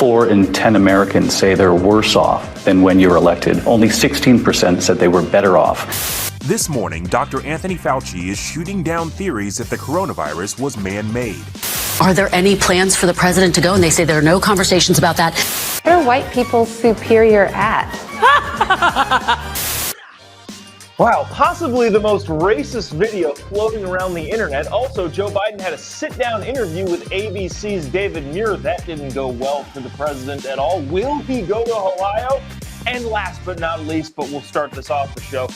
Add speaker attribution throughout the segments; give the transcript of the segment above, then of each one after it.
Speaker 1: 4 in 10 Americans say they're worse off than when you were elected. Only 16% said they were better off.
Speaker 2: This morning, Dr. Anthony Fauci is shooting down theories that the coronavirus was man-made.
Speaker 3: Are there any plans for the president to go? And they say there are no conversations about that.
Speaker 4: What are white people superior at?
Speaker 5: Wow, possibly the most racist video floating around the internet. Also, Joe Biden had a sit-down interview with ABC's David Muir. That didn't go well for the president at all. Will he go to Ohio? And last but not least, but we'll start this off the show,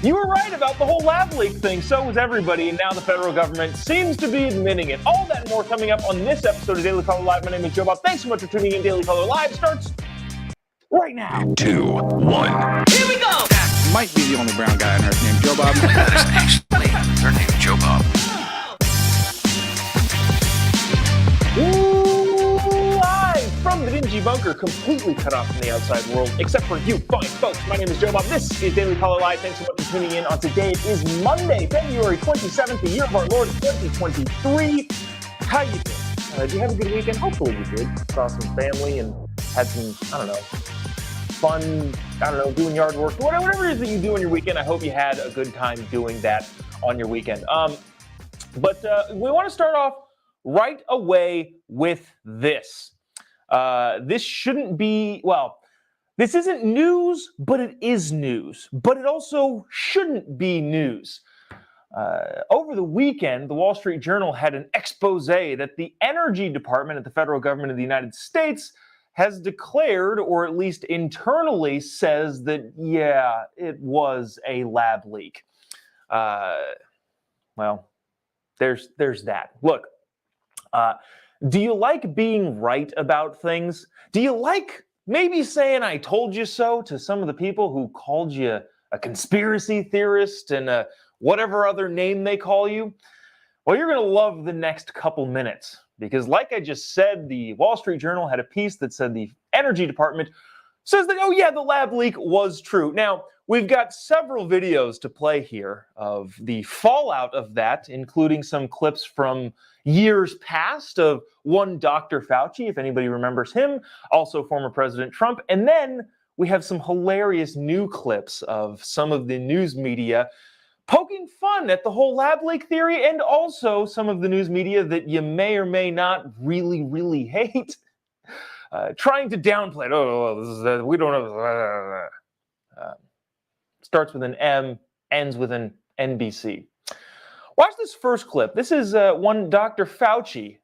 Speaker 5: you were right about the whole lab leak thing. So was everybody, and now the federal government seems to be admitting it. All that and more coming up on this episode of Daily Caller Live. My name is Jobob. Thanks so much for tuning in. Daily Caller Live starts right now.
Speaker 2: 2, 1.
Speaker 5: Here we go.
Speaker 6: Might be the only brown guy on earth named Jobob.
Speaker 2: That is actually her name, Jobob.
Speaker 5: Live from the dingy bunker, completely cut off from the outside world, except for you fine folks. My name is Jobob. This is Daily Caller Live. Thanks so much for tuning in on today. It is Monday, February 27th, the year of our Lord 2023. How you doing? Did you have a good weekend? Hopefully you did. Saw some family and had some, fun, doing yard work, whatever it is that you do on your weekend. I hope you had a good time doing that on your weekend. But we want to start off right away with this. This shouldn't be, this isn't news, but it is news. But it also shouldn't be news. Over the weekend, the Wall Street Journal had an expose that the Energy Department at the federal government of the United States has declared, or at least internally says that, yeah, it was a lab leak. There's that. Look, do you like being right about things? Do you like maybe saying I told you so to some of the people who called you a conspiracy theorist and whatever other name they call you? Well, you're going to love the next couple minutes. Because like I just said, the Wall Street Journal had a piece that said the Energy Department says that, oh yeah, the lab leak was true. Now, we've got several videos to play here of the fallout of that, including some clips from years past of one Dr. Fauci, if anybody remembers him, also former President Trump. And then we have some hilarious new clips of some of the news media poking fun at the whole lab leak theory, and also some of the news media that you may or may not really, really hate, trying to downplay it. Oh, this is, we don't know. Starts with an M, ends with an NBC. Watch this first clip. This is one Dr. Fauci,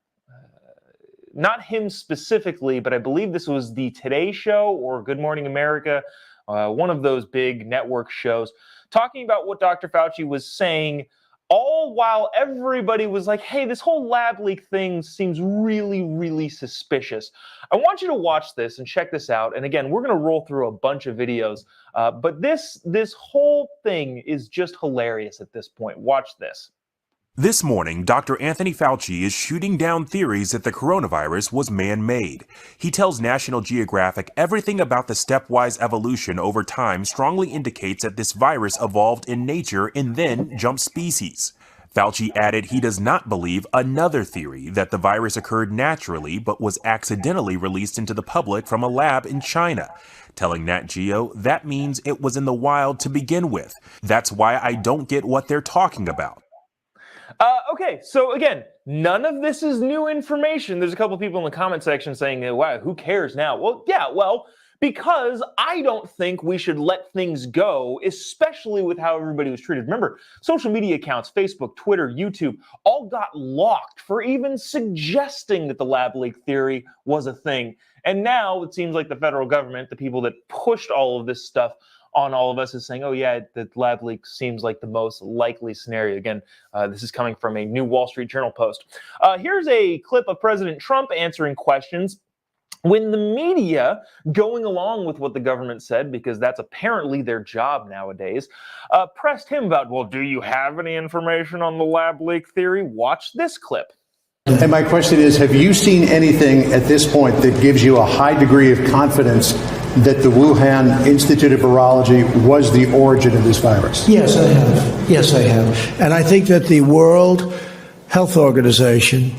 Speaker 5: not him specifically, but I believe this was the Today Show or Good Morning America, one of those big network shows, talking about what Dr. Fauci was saying, all while everybody was like, hey, this whole lab leak thing seems really, really suspicious. I want you to watch this and check this out. And again, we're going to roll through a bunch of videos, but this whole thing is just hilarious at this point. Watch this.
Speaker 2: This morning, Dr. Anthony Fauci is shooting down theories that the coronavirus was man-made. He tells National Geographic everything about the stepwise evolution over time strongly indicates that this virus evolved in nature and then jumped species. Fauci added he does not believe another theory that the virus occurred naturally but was accidentally released into the public from a lab in China. Telling Nat Geo that means it was in the wild to begin with. That's why I don't get what they're talking about.
Speaker 5: Okay, so again, none of this is new information. There's a couple people in the comment section saying, wow, who cares now? Well, yeah, because I don't think we should let things go, especially with how everybody was treated. Remember, social media accounts, Facebook, Twitter, YouTube, all got locked for even suggesting that the lab leak theory was a thing. And now it seems like the federal government, the people that pushed all of this stuff on all of us, is saying, oh yeah, the lab leak seems like the most likely scenario. Again, this is coming from a new Wall Street Journal post. Here's a clip of President Trump answering questions when the media, going along with what the government said, because that's apparently their job nowadays, pressed him about, well, do you have any information on the lab leak theory? Watch this clip.
Speaker 7: And my question is, have you seen anything at this point that gives you a high degree of confidence that the Wuhan Institute of Virology was the origin of this virus?
Speaker 8: Yes, I have. Yes, I have. And I think that the World Health Organization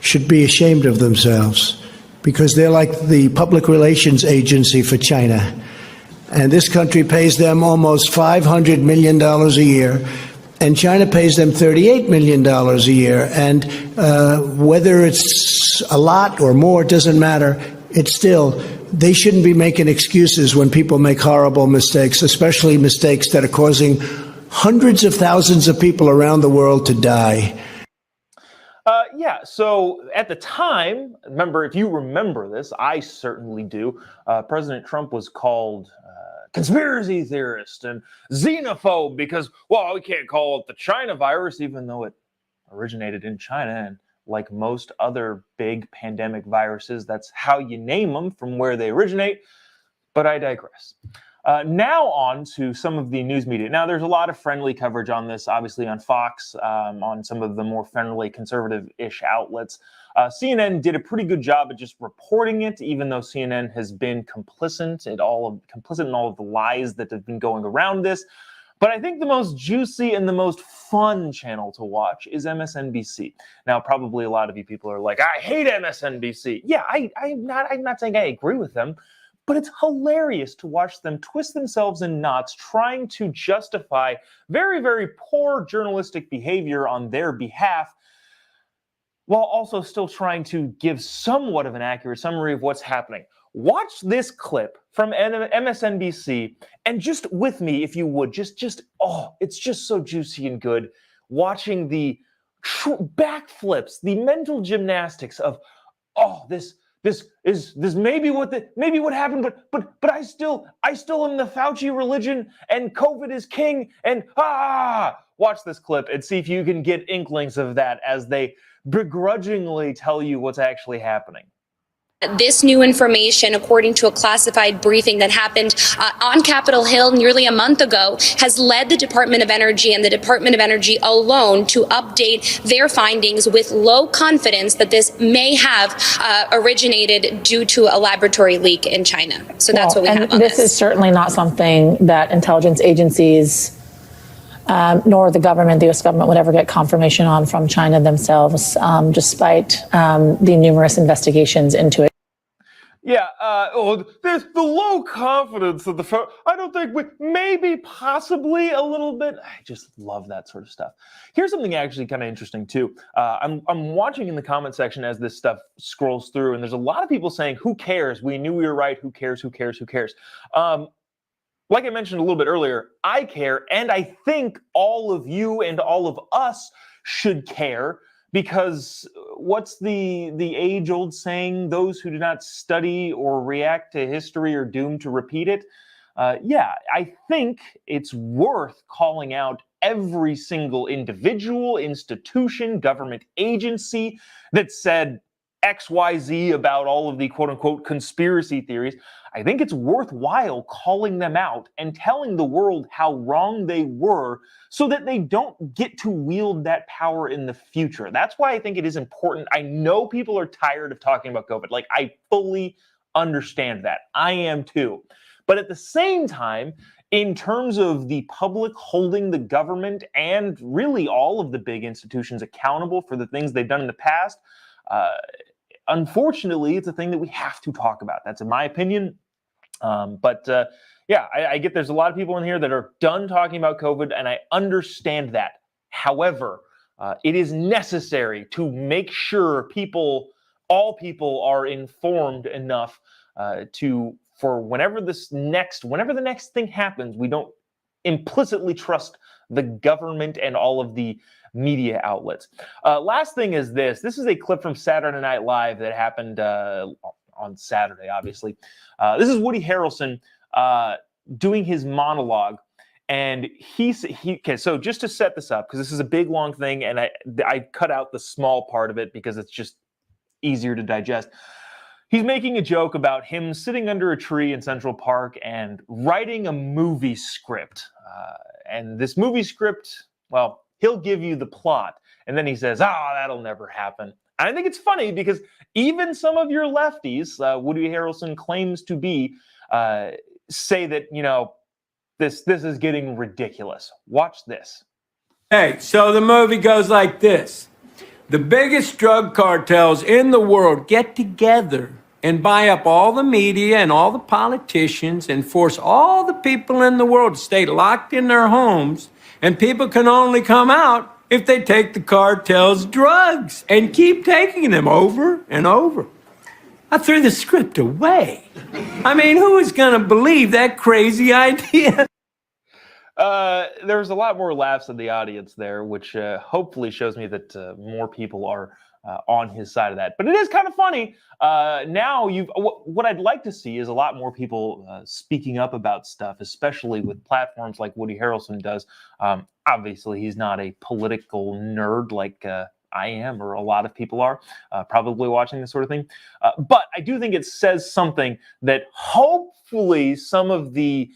Speaker 8: should be ashamed of themselves, because they're like the public relations agency for China. And this country pays them almost $500 million a year, and China pays them $38 million a year. And whether it's a lot or more, it doesn't matter. It's still, they shouldn't be making excuses when people make horrible mistakes, especially mistakes that are causing hundreds of thousands of people around the world to die.
Speaker 5: Yeah, so at the time, remember, if you remember this, I certainly do, President Trump was called conspiracy theorist and xenophobe because, well, we can't call it the China virus, even though it originated in China. And like most other big pandemic viruses, that's how you name them, from where they originate. But I digress. Now on to some of the news media. Now, there's a lot of friendly coverage on this, obviously on Fox, on some of the more friendly conservative-ish outlets. CNN did a pretty good job at just reporting it, even though CNN has been complicit in all of the lies that have been going around this. But I think the most juicy and the most fun channel to watch is MSNBC. Now, probably a lot of you people are like, I hate MSNBC. Yeah, I'm not saying I agree with them, but it's hilarious to watch them twist themselves in knots trying to justify very, very poor journalistic behavior on their behalf, while also still trying to give somewhat of an accurate summary of what's happening. Watch this clip from MSNBC, and just with me, if you would, it's just so juicy and good, watching the backflips, the mental gymnastics of, this is maybe what happened, but I still am the Fauci religion, and COVID is king, and watch this clip and see if you can get inklings of that as they begrudgingly tell you what's actually happening.
Speaker 9: This new information, according to a classified briefing that happened on Capitol Hill nearly a month ago, has led the Department of Energy and the Department of Energy alone to update their findings with low confidence that this may have originated due to a laboratory leak in China. So that's what we have on
Speaker 10: this. This is certainly not something that intelligence agencies nor the government, the U.S. government, would ever get confirmation on from China themselves, despite the numerous investigations into it.
Speaker 5: Yeah, there's the low confidence of I don't think maybe possibly a little bit. I just love that sort of stuff. Here's something actually kind of interesting too. I'm watching in the comment section as this stuff scrolls through, and there's a lot of people saying, "Who cares? We knew we were right. Who cares? Who cares? Who cares?" Like I mentioned a little bit earlier, I care, and I think all of you and all of us should care, because what's the age-old saying? Those who do not study or react to history are doomed to repeat it. Yeah, I think it's worth calling out every single individual, institution, government agency that said XYZ about all of the quote-unquote conspiracy theories. I think it's worthwhile calling them out and telling the world how wrong they were, so that they don't get to wield that power in the future. That's why I think it is important. I know people are tired of talking about COVID. Like, I fully understand that. I am too. But at the same time, in terms of the public holding the government and really all of the big institutions accountable for the things they've done in the past, unfortunately, it's a thing that we have to talk about. That's in my opinion. Yeah, I get there's a lot of people in here that are done talking about COVID, and I understand that. However, it is necessary to make sure all people are informed enough for whenever the next thing happens, we don't implicitly trust the government and all of the media outlets. Last thing is this. This is a clip from Saturday Night Live that happened on Saturday, obviously. This is Woody Harrelson doing his monologue. And okay, so just to set this up, because this is a big, long thing, and I cut out the small part of it because it's just easier to digest. He's making a joke about him sitting under a tree in Central Park and writing a movie script. And this movie script, well, he'll give you the plot. And then he says, that'll never happen. And I think it's funny because even some of your lefties, Woody Harrelson claims to be, say that, this is getting ridiculous. Watch this.
Speaker 11: Hey, so the movie goes like this. The biggest drug cartels in the world get together and buy up all the media and all the politicians and force all the people in the world to stay locked in their homes. And people can only come out if they take the cartel's drugs and keep taking them over and over. I threw the script away. I mean, who is going to believe that crazy idea?
Speaker 5: There was a lot more laughs in the audience there, which hopefully shows me that more people are on his side of that. But it is kind of funny. Now, what I'd like to see is a lot more people speaking up about stuff, especially with platforms like Woody Harrelson does. Obviously, he's not a political nerd like I am, or a lot of people are probably watching this sort of thing. But I do think it says something that hopefully some of the,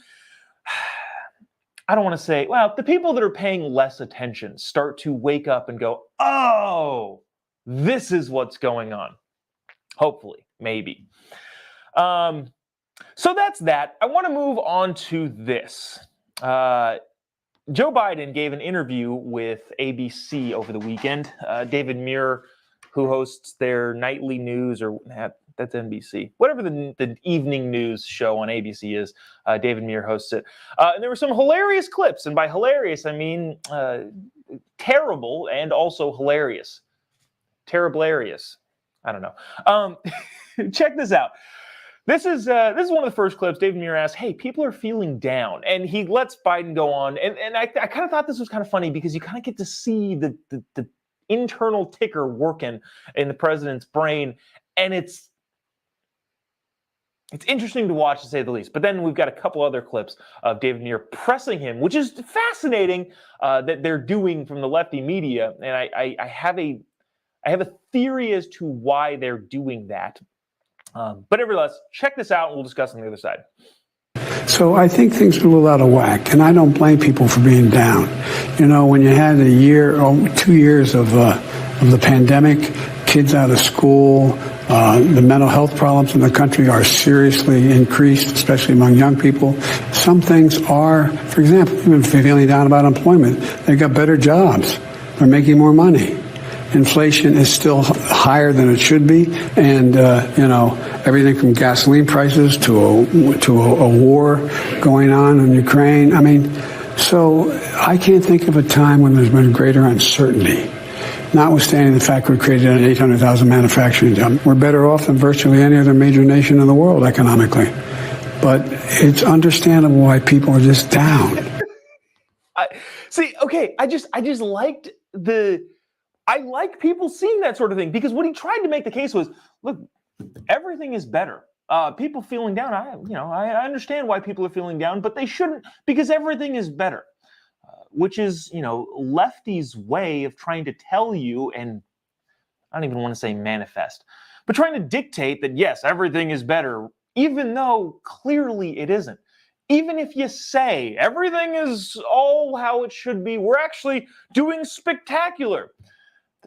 Speaker 5: I don't want to say, well, the people that are paying less attention start to wake up and go, oh, this is what's going on. Hopefully, maybe. So that's that. I want to move on to this. Joe Biden gave an interview with ABC over the weekend. David Muir, who hosts their nightly news, or that's NBC, whatever the evening news show on ABC is, David Muir hosts it. And there were some hilarious clips, and by hilarious, I mean terrible and also hilarious. Terriblarious. I don't know. Check this out. This is one of the first clips. David Muir asks, hey, people are feeling down. And he lets Biden go on. And I kind of thought this was kind of funny because you kind of get to see the internal ticker working in the president's brain. And it's interesting to watch, to say the least. But then we've got a couple other clips of David Muir pressing him, which is fascinating that they're doing from the lefty media. And I have a theory as to why they're doing that. But nevertheless, check this out and we'll discuss on the other side.
Speaker 12: So I think things are a little out of whack, and I don't blame people for being down. You know, when you had a year or 2 years of the pandemic, kids out of school, the mental health problems in the country are seriously increased, especially among young people. Some things are, for example, even feeling down about employment, they've got better jobs. They're making more money. Inflation is still higher than it should be, and everything from gasoline prices to a war going on in Ukraine. I mean, so I can't think of a time when there's been greater uncertainty. Notwithstanding the fact we created an 800,000 manufacturing job, we're better off than virtually any other major nation in the world economically. But it's understandable why people are just down.
Speaker 5: I like people seeing that sort of thing, because what he tried to make the case was, look, everything is better. People feeling down, I understand why people are feeling down, but they shouldn't, because everything is better, which is, lefty's way of trying to tell you, and I don't even want to say manifest, but trying to dictate that, yes, everything is better, even though clearly it isn't. Even if you say everything is all how it should be, we're actually doing spectacular.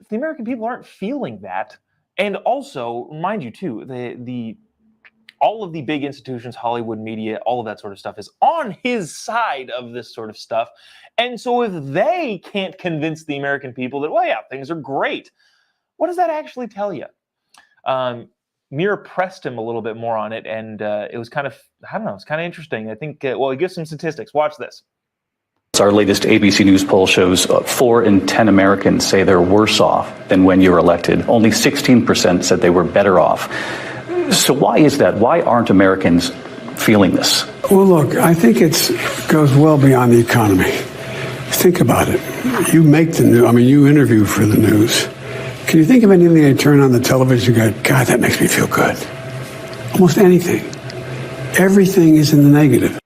Speaker 5: The American people aren't feeling that. And also, mind you, too, all of the big institutions, Hollywood media, all of that sort of stuff is on his side of this sort of stuff. And so if they can't convince the American people that, well, yeah, things are great, what does that actually tell you? Muir pressed him a little bit more on it, and it was kind of, I don't know, it's kind of interesting. I think, he gives some statistics. Watch this.
Speaker 1: Our latest ABC News poll shows 4 in 10 Americans say they're worse off than when you were elected. Only 16% said they were better off. So why is that? Why aren't Americans feeling this?
Speaker 12: Well, look, I think it goes well beyond the economy. Think about it. You make the news. I mean, you interview for the news. Can you think of anything they turn on the television and go, God, that makes me feel good? Almost anything. Everything is in the negative.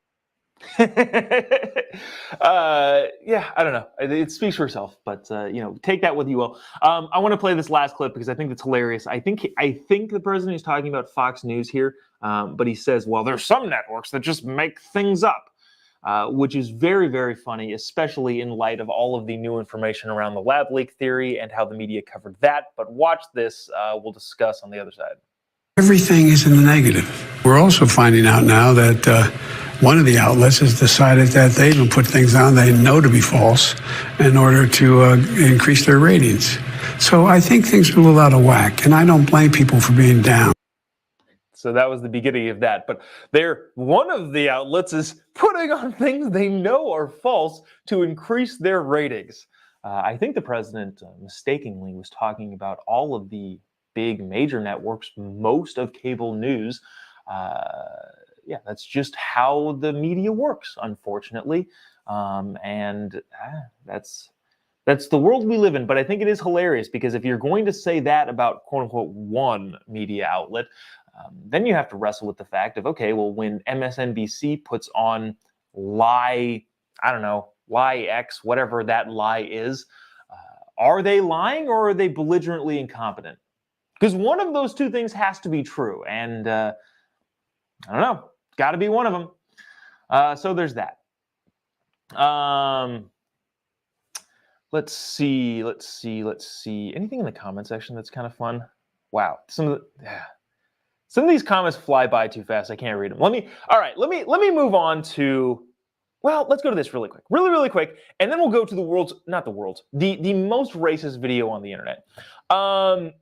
Speaker 5: I don't know. It speaks for itself, but take that with you will. I want to play this last clip because I think it's hilarious. I think the president is talking about Fox News here, but he says, well, there's some networks that just make things up, which is very, very funny, especially in light of all of the new information around the lab leak theory and how the media covered that. But watch this. We'll discuss on the other side.
Speaker 12: Everything is in the negative. We're also finding out now that one of the outlets has decided that they even put things on they know to be false in order to increase their ratings. So I think things are a little out of whack, and I don't blame people for being down.
Speaker 5: So that was the beginning of that. But one of the outlets is putting on things they know are false to increase their ratings. I think the president mistakenly was talking about all of the big major networks, most of cable news. Yeah, that's just how the media works, unfortunately. That's the world we live in. But I think it is hilarious because if you're going to say that about quote unquote one media outlet, then you have to wrestle with the fact of, okay, well, when MSNBC puts on lie X, whatever that lie is, are they lying or are they belligerently incompetent? Because one of those two things has to be true. And I don't know, got to be one of them. So there's that. Let's see. Anything in the comment section that's kind of fun? Wow. Some of these comments fly by too fast. I can't read them. Let me move on to, well, let's go to this really quick. Really quick. And then we'll go to the most racist video on the internet. So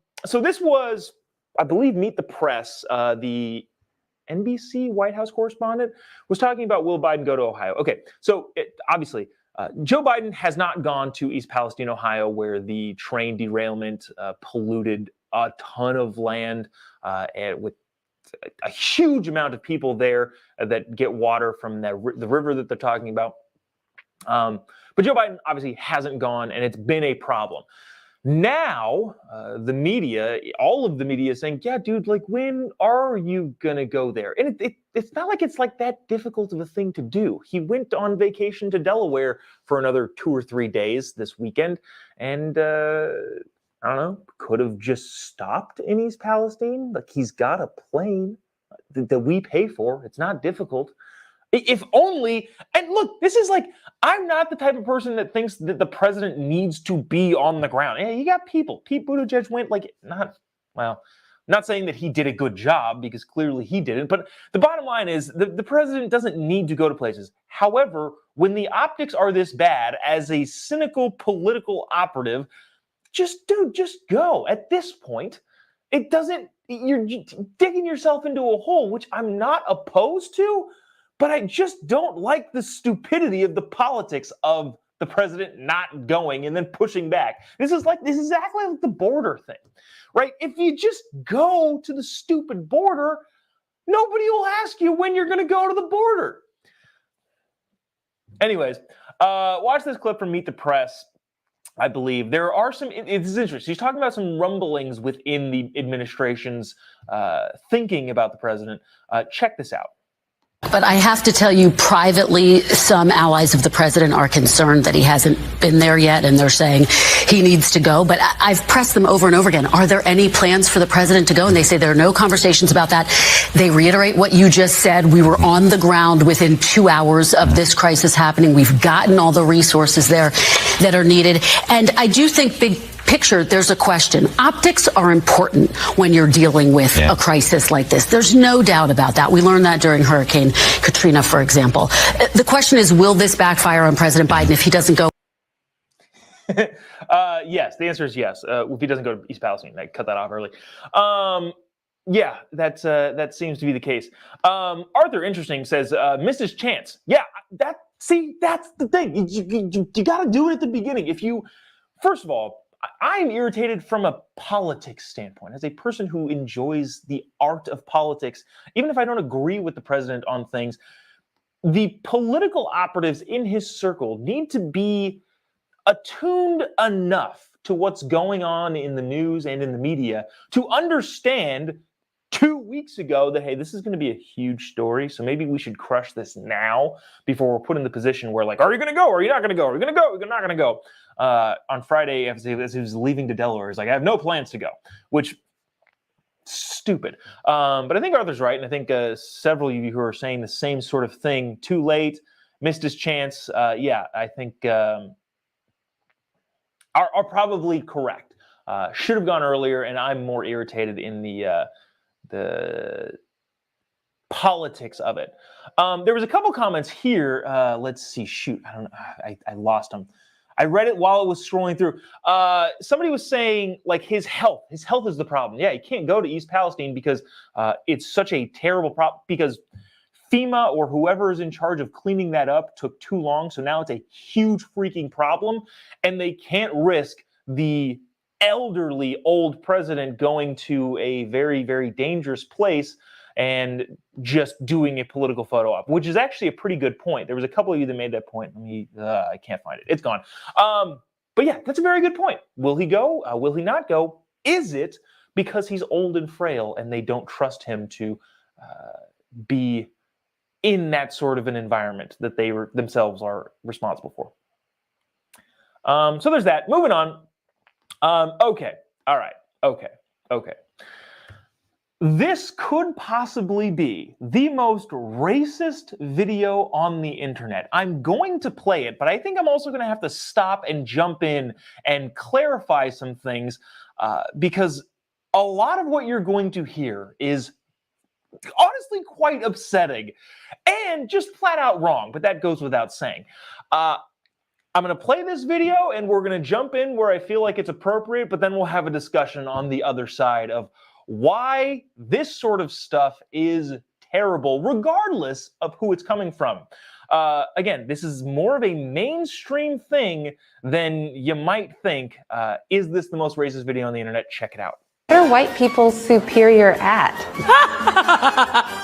Speaker 5: this was, I believe, Meet the Press. The NBC White House correspondent was talking about, will Biden go to Ohio? Okay, so obviously, Joe Biden has not gone to East Palestine, Ohio, where the train derailment polluted a ton of land with a huge amount of people there that get water from the river that they're talking about. But Joe Biden obviously hasn't gone, and it's been a problem. Now, the media, all of the media is saying, yeah, dude, like, when are you going to go there? And it's not like it's like that difficult of a thing to do. He went on vacation to Delaware for another 2 or 3 days this weekend. And I don't know, could have just stopped in East Palestine. Like, he's got a plane that we pay for. It's not difficult. If only, and look, this is like, I'm not the type of person that thinks that the president needs to be on the ground. Yeah, you got people. Pete Buttigieg went not saying that he did a good job, because clearly he didn't, but the bottom line is the president doesn't need to go to places. However, when the optics are this bad, as a cynical political operative, just go. At this point, you're digging yourself into a hole, which I'm not opposed to, but I just don't like the stupidity of the politics of the president not going and then pushing back. This is exactly like the border thing, right? If you just go to the stupid border, nobody will ask you when you're going to go to the border. Anyways, watch this clip from Meet the Press. I believe there are some, it's interesting. He's talking about some rumblings within the administration's thinking about the president. Check this out.
Speaker 3: But I have to tell you, privately, some allies of the president are concerned that he hasn't been there yet, and they're saying he needs to go. But I've pressed them over and over again. Are there any plans for the president to go? And they say there are no conversations about that. They reiterate what you just said. We were on the ground within 2 hours of this crisis happening. We've gotten all the resources there that are needed. And I do think big picture, there's a question. Optics are important when you're dealing with a crisis like this. There's no doubt about that. We learned that during Hurricane Katrina, for example. The question is, will this backfire on President Biden if he doesn't go?
Speaker 5: Yes, the answer is yes. If he doesn't go to East Palestine, I cut that off early. Yeah, that seems to be the case. Arthur, interesting, says, missed his chance. Yeah, that's the thing. You got to do it at the beginning. First of all, I'm irritated from a politics standpoint. As a person who enjoys the art of politics, even if I don't agree with the president on things, the political operatives in his circle need to be attuned enough to what's going on in the news and in the media to understand 2 weeks ago that, hey, this is going to be a huge story, so maybe we should crush this now before we're put in the position where, like, are you going to go? Or are you not going to go? Are you going to go? You're not going to go. On Friday, as he was leaving to Delaware, he's like, I have no plans to go, which stupid. But I think Arthur's right, and I think several of you who are saying the same sort of thing, too late, missed his chance. Yeah, I think are probably correct. Should have gone earlier, and I'm more irritated in the politics of it. There was a couple comments here. Let's see. Shoot, I lost them. I read it while it was scrolling through. Somebody was saying, like, his health is the problem. Yeah, he can't go to East Palestine because it's such a terrible problem, because FEMA or whoever is in charge of cleaning that up took too long. So now it's a huge freaking problem, and they can't risk the elderly old president going to a very, very dangerous place and just doing a political photo op, which is actually a pretty good point. There was a couple of you that made that point. I can't find it. It's gone. But yeah, that's a very good point. Will he go? Will he not go? Is it because he's old and frail and they don't trust him to be in that sort of an environment that they themselves are responsible for? So there's that. Moving on. Okay. All right. Okay. This could possibly be the most racist video on the internet. I'm going to play it, but I think I'm also going to have to stop and jump in and clarify some things, because a lot of what you're going to hear is honestly quite upsetting and just flat out wrong, but that goes without saying. I'm going to play this video and we're going to jump in where I feel like it's appropriate, but then we'll have a discussion on the other side of why this sort of stuff is terrible, regardless of who it's coming from. Again, this is more of a mainstream thing than you might think. Is this the most racist video on the internet? Check it out.
Speaker 4: What are white people superior at?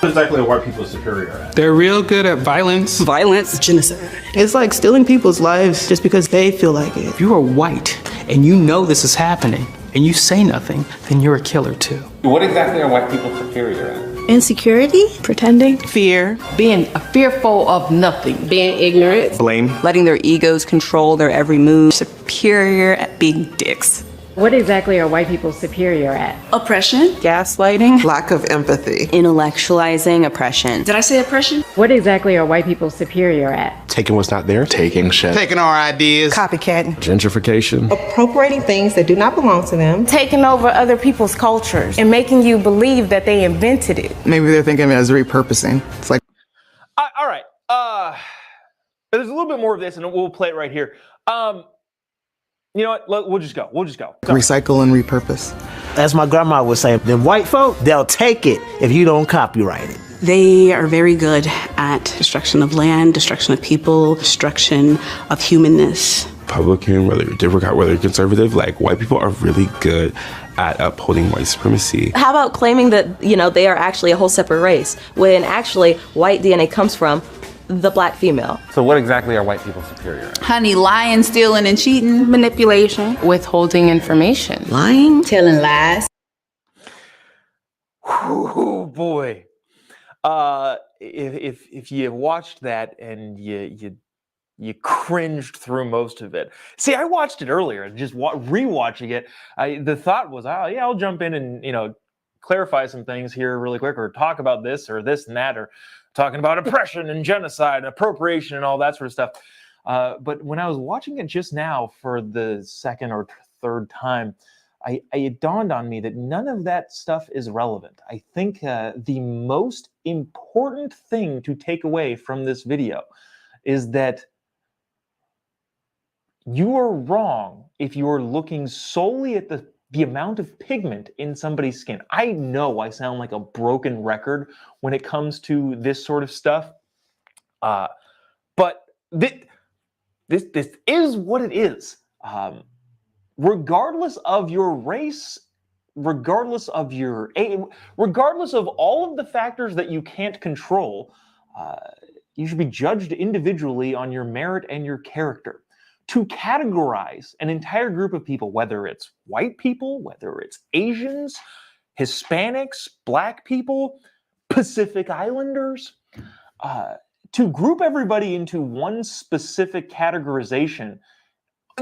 Speaker 13: What exactly are white people superior at?
Speaker 14: They're real good at violence.
Speaker 15: Violence. Genocide. It's like stealing people's lives just because they feel like it.
Speaker 14: If you are white and you know this is happening and you say nothing, then you're a killer too.
Speaker 13: What exactly are white people superior at?
Speaker 15: Insecurity. Pretending.
Speaker 16: Fear. Being fearful of nothing.
Speaker 15: Being ignorant.
Speaker 13: Blame.
Speaker 17: Letting their egos control their every move. Superior at being dicks.
Speaker 18: What exactly are white people superior at?
Speaker 15: Oppression.
Speaker 17: Gaslighting.
Speaker 15: Lack of empathy.
Speaker 17: Intellectualizing oppression.
Speaker 15: Did I say oppression?
Speaker 18: What exactly are white people superior at?
Speaker 13: Taking what's not there.
Speaker 6: Taking shit.
Speaker 14: Taking our ideas.
Speaker 15: Copycatting.
Speaker 13: Gentrification.
Speaker 19: Appropriating things that do not belong to them. Taking over other people's cultures and making you believe that they invented it.
Speaker 14: Maybe they're thinking of it as repurposing. It's like,
Speaker 5: all right. There's a little bit more of this, and we'll play it right here. You know what? We'll just go.
Speaker 14: recycle and repurpose.
Speaker 20: As my grandma would say, them white folk, they'll take it if you don't copyright it.
Speaker 15: They are very good at destruction of land, destruction of people, destruction of humanness.
Speaker 21: Republican, whether you're Democrat, whether you're conservative, like white people are really good at upholding white supremacy.
Speaker 17: How about claiming that, they are actually a whole separate race, when actually white DNA comes from the black female?
Speaker 13: So what exactly are white people superior at?
Speaker 16: Honey, lying, stealing, and cheating.
Speaker 15: Manipulation.
Speaker 19: Withholding information.
Speaker 15: Lying. Telling lies.
Speaker 5: Oh boy. If you watched that and you cringed through most of it. See, I watched it earlier and just rewatching it. The thought was, I'll jump in and clarify some things here really quick, or talk about this or this and that, or talking about oppression and genocide and appropriation and all that sort of stuff. But when I was watching it just now for the second or third time, it dawned on me that none of that stuff is relevant. I think the most important thing to take away from this video is that you are wrong if you are looking solely at the amount of pigment in somebody's skin. I know I sound like a broken record when it comes to this sort of stuff, but this is what it is. Regardless of your race, regardless of your age, regardless of all of the factors that you can't control, you should be judged individually on your merit and your character. To categorize an entire group of people, whether it's white people, whether it's Asians, Hispanics, black people, Pacific Islanders, to group everybody into one specific categorization,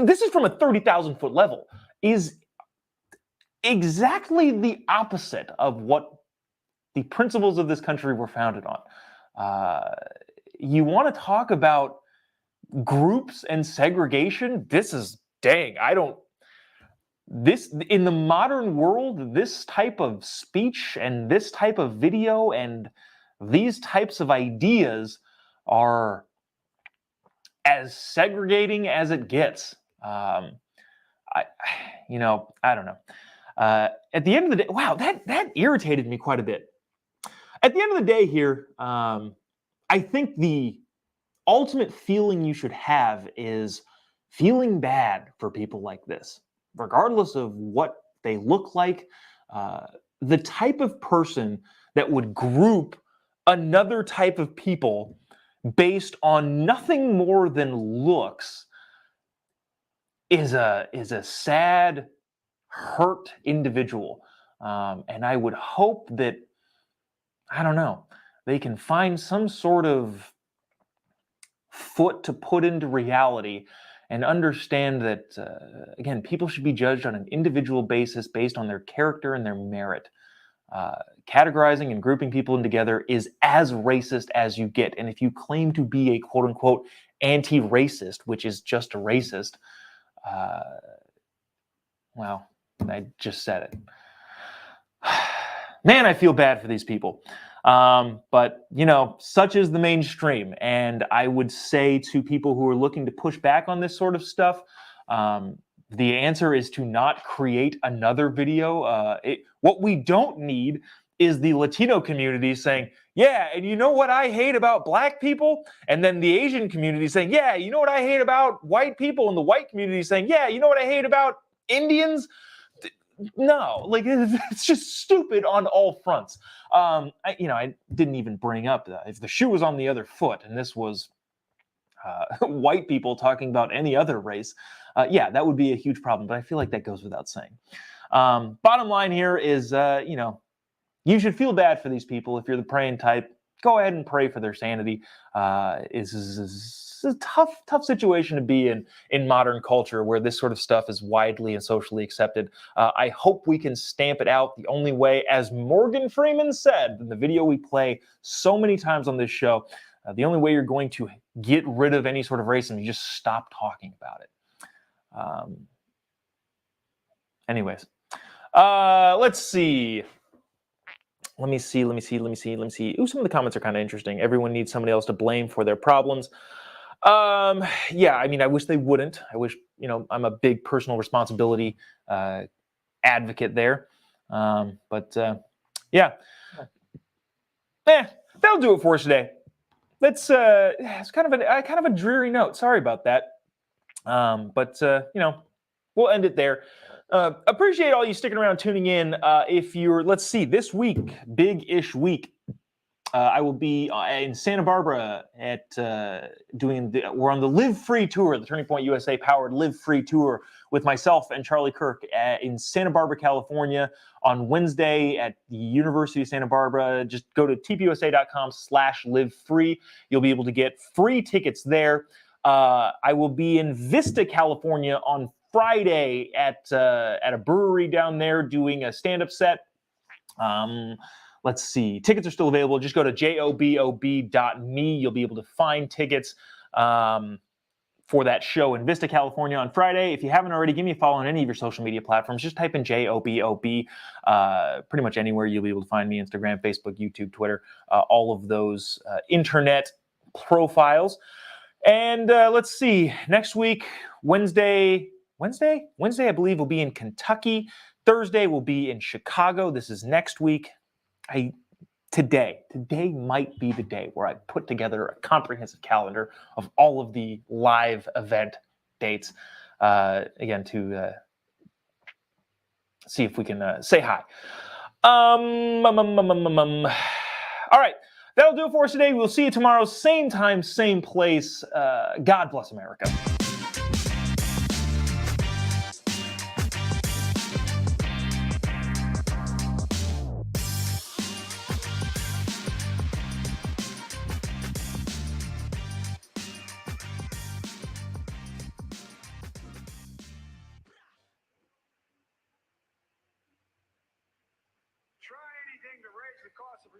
Speaker 5: this is from a 30,000 foot level, is exactly the opposite of what the principles of this country were founded on. You want to talk about groups and segregation? This is in the modern world, this type of speech and this type of video and these types of ideas are as segregating as it gets. I don't know. At the end of the day, wow, that irritated me quite a bit. At the end of the day here, I think the ultimate feeling you should have is feeling bad for people like this, regardless of what they look like. The type of person that would group another type of people based on nothing more than looks is a sad, hurt individual. And I would hope that, I don't know, they can find some sort of foot to put into reality and understand that, again, people should be judged on an individual basis based on their character and their merit. Categorizing and grouping people in together is as racist as you get. And if you claim to be a quote unquote anti-racist, which is just a racist, well, I just said it. Man, I feel bad for these people. But, such is the mainstream. And I would say to people who are looking to push back on this sort of stuff, the answer is to not create another video. What we don't need is the Latino community saying, yeah, and you know what I hate about black people? And then the Asian community saying, yeah, you know what I hate about white people? And the white community saying, yeah, you know what I hate about Indians? No, it's just stupid on all fronts. I didn't even bring up that if the shoe was on the other foot and this was white people talking about any other race, that would be a huge problem. But I feel like that goes without saying. Bottom line here is, you should feel bad for these people. If you're the praying type, go ahead and pray for their sanity. It's a tough situation to be in modern culture where this sort of stuff is widely and socially accepted. I hope we can stamp it out the only way, as Morgan Freeman said in the video we play so many times on this show, the only way you're going to get rid of any sort of racism, you just stop talking about it. Anyways, let's see. Let me see. Ooh, some of the comments are kind of interesting. Everyone needs somebody else to blame for their problems. I wish they wouldn't. I wish, I'm a big personal responsibility advocate there. That'll do it for us today. It's kind of a dreary note. Sorry about that. We'll end it there. Appreciate all you sticking around, tuning in. Let's see, this week, big-ish week, I will be in Santa Barbara at we're on the Live Free Tour, the Turning Point USA powered Live Free Tour with myself and Charlie Kirk in Santa Barbara, California on Wednesday at the University of Santa Barbara. Just go to tpusa.com/livefree. You'll be able to get free tickets there. I will be in Vista, California on Friday at a brewery down there doing a stand-up set. Let's see. Tickets are still available. Just go to jobob.me. You'll be able to find tickets for that show in Vista, California on Friday. If you haven't already, give me a follow on any of your social media platforms. Just type in JOBOB. Pretty much anywhere you'll be able to find me: Instagram, Facebook, YouTube, Twitter, all of those internet profiles. And let's see. Next week, Wednesday, I believe, will be in Kentucky. Thursday will be in Chicago. This is next week. Today might be the day where I put together a comprehensive calendar of all of the live event dates, again, to see if we can say hi. All right, that'll do it for us today. We'll see you tomorrow, same time, same place. God bless America.
Speaker 12: Try anything to raise the cost of